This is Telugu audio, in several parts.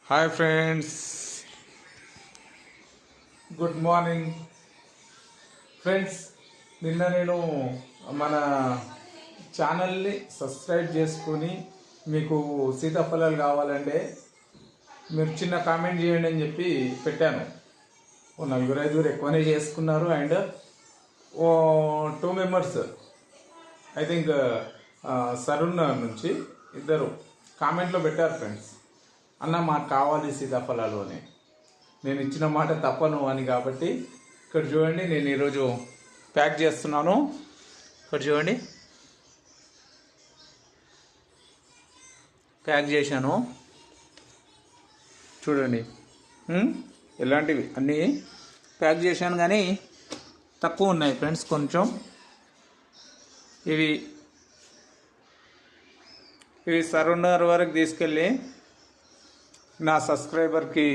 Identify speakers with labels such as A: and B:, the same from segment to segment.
A: Hi friends, good morning friends. నిన్న నేను మన ఛానల్ని సబ్స్క్రైబ్ చేసుకొని మీకు సీతాఫలాలు కావాలంటే మీరు చిన్న కామెంట్ చేయండి అని చెప్పి పెట్టాను. ఓ నలుగురు ఐదుగురు ఎక్కువనే చేసుకున్నారు. And oh 2 members I think Sarun నుంచి ఇద్దరు కామెంట్లో పెట్టారు ఫ్రెండ్స్, అన్న మాకు కావాలి సీతాఫలాలు అని. నేను ఇచ్చిన మాట తప్పను అని. కాబట్టి ఇక్కడ చూడండి, నేను ఈరోజు ప్యాక్ చేస్తున్నాను. ఇక్కడ చూడండి, ప్యాక్ చేశాను చూడండి. ఇలాంటివి అన్నీ ప్యాక్ చేశాను, కానీ తక్కువ ఉన్నాయి ఫ్రెండ్స్ కొంచెం. ఇవి సరున్నర్ వరకు తీసుకెళ్ళి నా సబ్స్క్రైబర్కి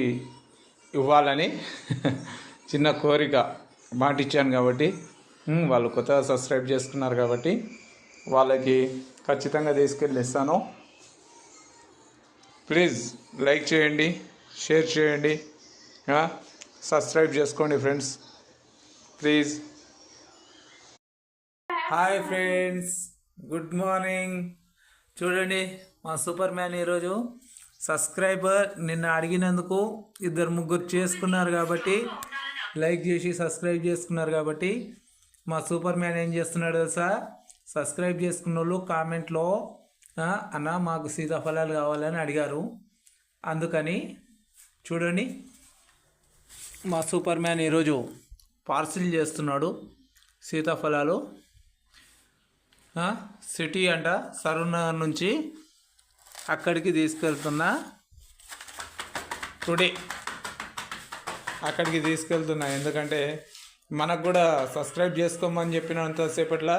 A: ఇవ్వాలని చిన్న కోరిక, మాట ఇచ్చాను. కాబట్టి వాళ్ళు కొత్తగా సబ్స్క్రైబ్ చేసుకున్నారు కాబట్టి వాళ్ళకి ఖచ్చితంగా తీసుకెళ్ళి ఇస్తాను. ప్లీజ్ లైక్ చేయండి, షేర్ చేయండి, సబ్స్క్రైబ్ చేసుకోండి friends, please. Hi friends, good morning. చూడండి, మా సూపర్ మ్యాన్ ఈరోజు సబ్స్క్రైబర్ నిన్న అడిగినందుకు ఇద్దరు ముగ్గురు చేసుకున్నారు కాబట్టి, లైక్ చేసి సబ్స్క్రైబ్ చేసుకున్నారు కాబట్టి మా సూపర్ మ్యాన్ ఏం చేస్తున్నాడు తెలుసా? సబ్స్క్రైబ్ చేసుకున్న వాళ్ళు కామెంట్లో అన్న మాకు సీతాఫలాలు కావాలని అడిగారు. అందుకని చూడండి, మా సూపర్ మ్యాన్ ఈరోజు పార్సిల్ చేస్తున్నాడు సీతాఫలాలు. సిటీ అంట, సరూనగర్ నుంచి అక్కడికి తీసుకెళ్తున్నా. టుడే అక్కడికి తీసుకెళ్తున్నా. ఎందుకంటే మనకు కూడా సబ్స్క్రైబ్ చేసుకోమని చెప్పినంతసేపట్ల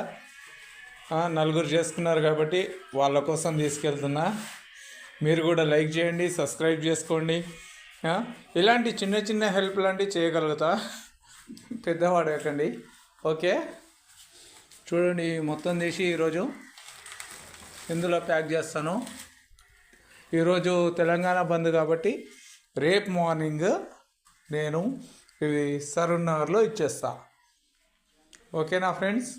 A: నలుగురు చేసుకున్నారు కాబట్టి వాళ్ళ కోసం తీసుకెళ్తున్నా. మీరు కూడా లైక్ చేయండి, సబ్స్క్రైబ్ చేసుకోండి. ఇలాంటి చిన్న చిన్న హెల్ప్ లాంటివి చేయగలుగుతా, పెద్దవాడకండి. ఓకే, చూడండి, మొత్తం తీసి ఈరోజు ఇందులో ప్యాక్ చేస్తాను. ఈరోజు తెలంగాణ బంద్ కాబట్టి రేపు మార్నింగ్ నేను ఇవి సరూనగర్లో ఇచ్చేస్తా. ఓకేనా ఫ్రెండ్స్?